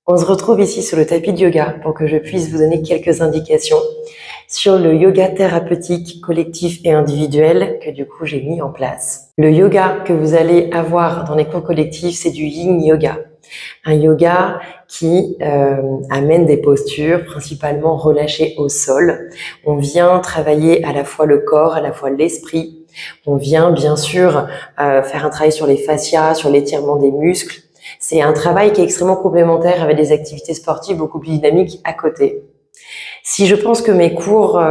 On se retrouve ici sur le tapis de yoga pour que je puisse vous donner quelques indications sur le yoga thérapeutique collectif et individuel que du coup j'ai mis en place. Le yoga que vous allez avoir dans les cours collectifs, c'est du yin yoga. Un yoga qui amène des postures principalement relâchées au sol. On vient travailler à la fois le corps, à la fois l'esprit. On vient bien sûr faire un travail sur les fascias, sur l'étirement des muscles. C'est un travail qui est extrêmement complémentaire avec des activités sportives beaucoup plus dynamiques à côté. Si je pense que mes cours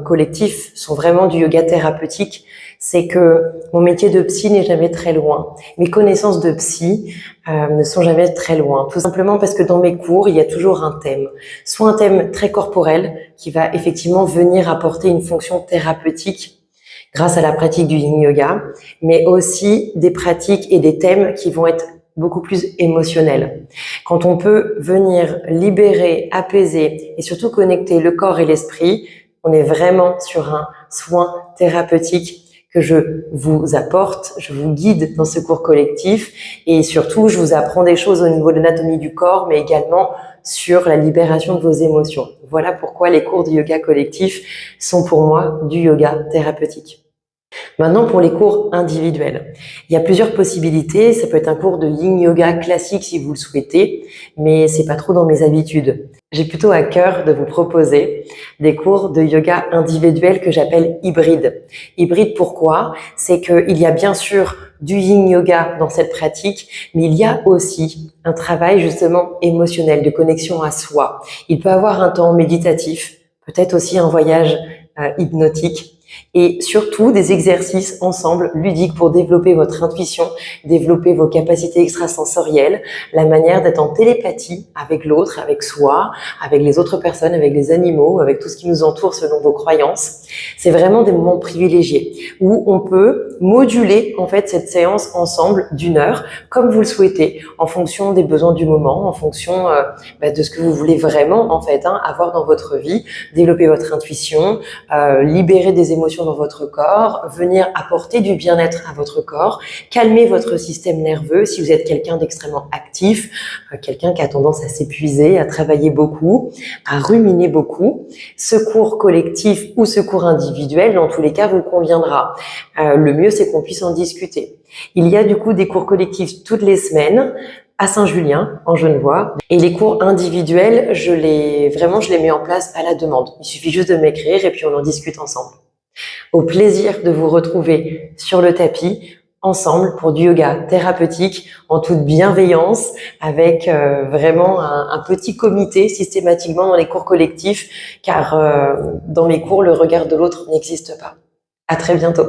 collectifs sont vraiment du yoga thérapeutique, c'est que mon métier de psy n'est jamais très loin. Mes connaissances de psy ne sont jamais très loin. Tout simplement parce que dans mes cours, il y a toujours un thème. Soit un thème très corporel qui va effectivement venir apporter une fonction thérapeutique grâce à la pratique du yin yoga, mais aussi des pratiques et des thèmes qui vont être beaucoup plus émotionnels. Quand on peut venir libérer, apaiser et surtout connecter le corps et l'esprit, on est vraiment sur un soin thérapeutique que je vous apporte, je vous guide dans ce cours collectif et surtout je vous apprends des choses au niveau de l'anatomie du corps mais également sur la libération de vos émotions. Voilà pourquoi les cours de yoga collectif sont pour moi du yoga thérapeutique. Maintenant, pour les cours individuels, il y a plusieurs possibilités. Ça peut être un cours de yin yoga classique si vous le souhaitez, mais c'est pas trop dans mes habitudes. J'ai plutôt à cœur de vous proposer des cours de yoga individuels que j'appelle hybrides. Hybrides pourquoi? C'est qu'il y a bien sûr du yin yoga dans cette pratique, mais il y a aussi un travail justement émotionnel, de connexion à soi. Il peut avoir un temps méditatif, peut-être aussi un voyage hypnotique, et surtout des exercices ensemble ludiques pour développer votre intuition, développer vos capacités extrasensorielles, la manière d'être en télépathie avec l'autre, avec soi, avec les autres personnes, avec les animaux, avec tout ce qui nous entoure selon vos croyances. C'est vraiment des moments privilégiés où on peut moduler en fait cette séance ensemble d'une heure comme vous le souhaitez en fonction des besoins du moment, en fonction de ce que vous voulez vraiment en fait avoir dans votre vie, développer votre intuition, libérer des émotions dans votre corps, venir apporter du bien-être à votre corps, calmer votre système nerveux si vous êtes quelqu'un d'extrêmement actif, quelqu'un qui a tendance à s'épuiser, à travailler beaucoup, à ruminer beaucoup. Ce cours collectif ou ce cours individuel, dans tous les cas, vous conviendra. Le mieux, c'est qu'on puisse en discuter. Il y a du coup des cours collectifs toutes les semaines à Saint-Julien, en Genevois. Et les cours individuels, je les mets en place à la demande. Il suffit juste de m'écrire et puis on en discute ensemble. Au plaisir de vous retrouver sur le tapis, ensemble pour du yoga thérapeutique, en toute bienveillance, avec vraiment un petit comité systématiquement dans les cours collectifs, car dans mes cours, le regard de l'autre n'existe pas. À très bientôt.